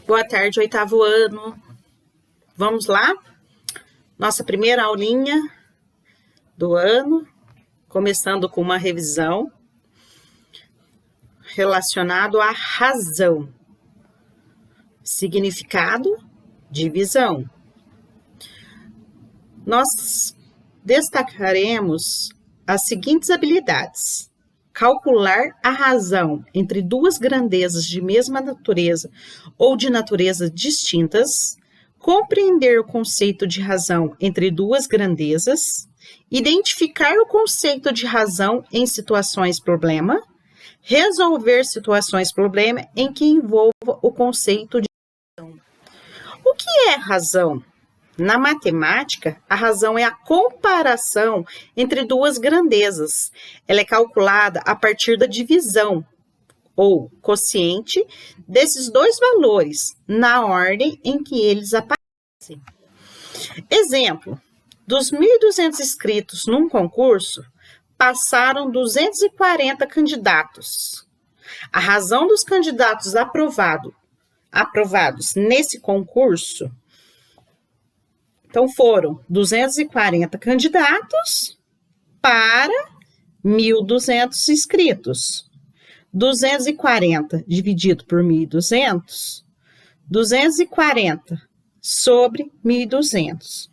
Boa tarde, oitavo ano. Vamos lá? Nossa primeira aulinha do ano, começando com uma revisão relacionado à razão, significado, divisão. Nós destacaremos as seguintes habilidades: calcular a razão entre duas grandezas de mesma natureza ou de natureza distintas, compreender o conceito de razão entre duas grandezas, identificar o conceito de razão em situações problema, resolver situações problema em que envolva o conceito de razão. O que é razão? Na matemática, a razão é a comparação entre duas grandezas. Ela é calculada a partir da divisão, ou quociente, desses dois valores, na ordem em que eles aparecem. Exemplo: dos 1.200 inscritos num concurso, passaram 240 candidatos. A razão dos candidatos aprovados nesse concurso, então foram 240 candidatos para 1.200 inscritos. 240 dividido por 1.200, 240 sobre 1.200.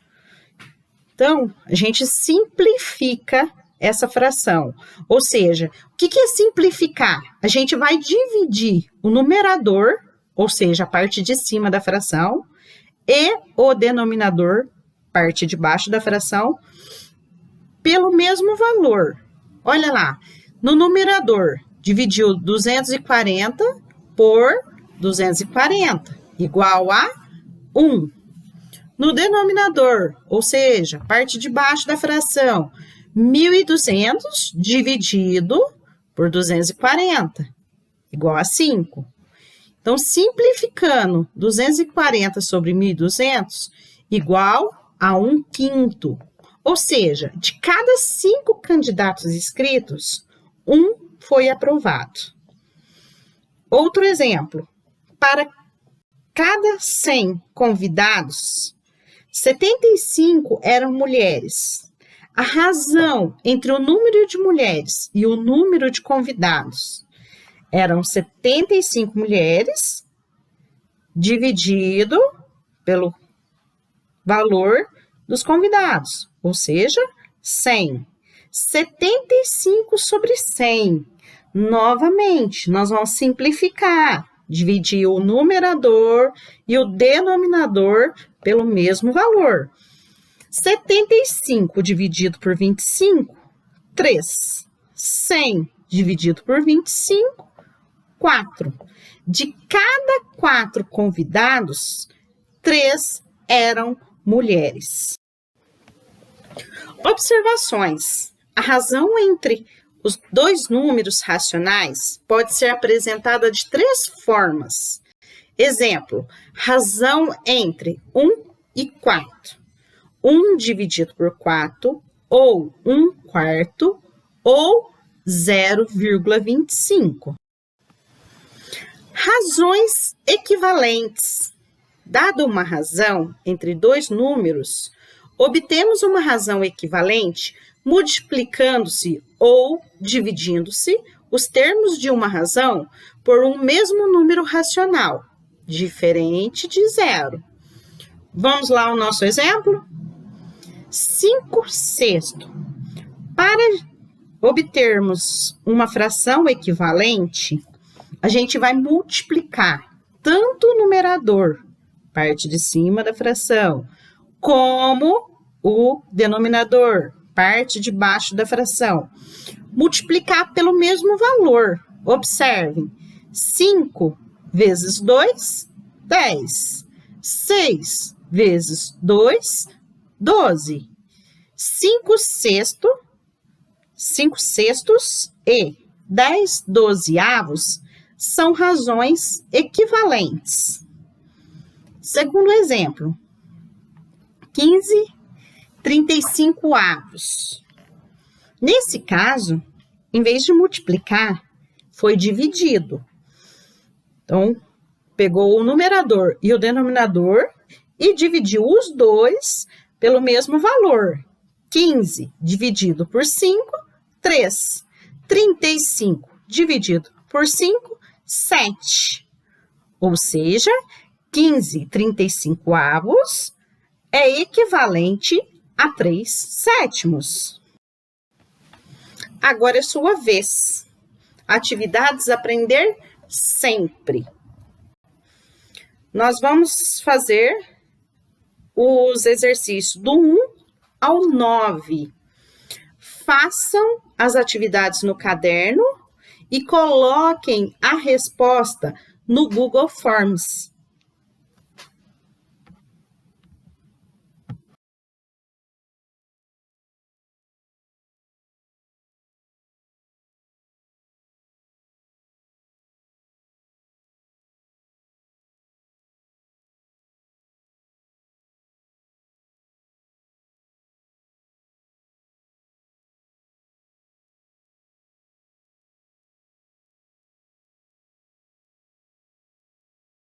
Então, a gente simplifica essa fração. Ou seja, o que é simplificar? A gente vai dividir o numerador, ou seja, a parte de cima da fração, e o denominador, parte de baixo da fração, pelo mesmo valor. Olha lá, no numerador, dividiu 240 por 240, igual a 1. No denominador, ou seja, parte de baixo da fração, 1.200 dividido por 240, igual a 5. Então, simplificando, 240 sobre 1.200, igual a 1/5. Ou seja, de cada 5 candidatos inscritos, 1 foi aprovado. Outro exemplo: para cada 100 convidados, 75 eram mulheres. A razão entre o número de mulheres e o número de convidados eram 75 mulheres dividido pelo valor dos convidados, ou seja, 100. 75 sobre 100. Novamente, nós vamos simplificar, dividir o numerador e o denominador pelo mesmo valor. 75 dividido por 25, 3. 100 dividido por 25, 4. De cada 4 convidados, 3 eram mulheres. Observações: a razão entre os dois números racionais pode ser apresentada de 3 formas. Exemplo: razão entre 1 e 4. 1 dividido por 4, ou 1/4, ou 0,25. Razões equivalentes. Dada uma razão entre dois números, obtemos uma razão equivalente multiplicando-se ou dividindo-se os termos de uma razão por um mesmo número racional, diferente de 0. Vamos lá ao nosso exemplo? 5/6. Para obtermos uma fração equivalente, a gente vai multiplicar tanto o numerador, parte de cima da fração, como o denominador, parte de baixo da fração. Multiplicar pelo mesmo valor. Observem: 5 vezes 2, 10. 6 vezes 2, 12. 5/6 e 10/12 são razões equivalentes. Segundo exemplo: 15/35. Nesse caso, em vez de multiplicar, foi dividido. Então, pegou o numerador e o denominador e dividiu os dois pelo mesmo valor. 15 dividido por 5, 3. 35 dividido por 5, 7. Ou seja, 15/35 é equivalente a 3/7. Agora é sua vez. Atividades aprender sempre. Nós vamos fazer os exercícios do 1 ao 9. Façam as atividades no caderno e coloquem a resposta no Google Forms.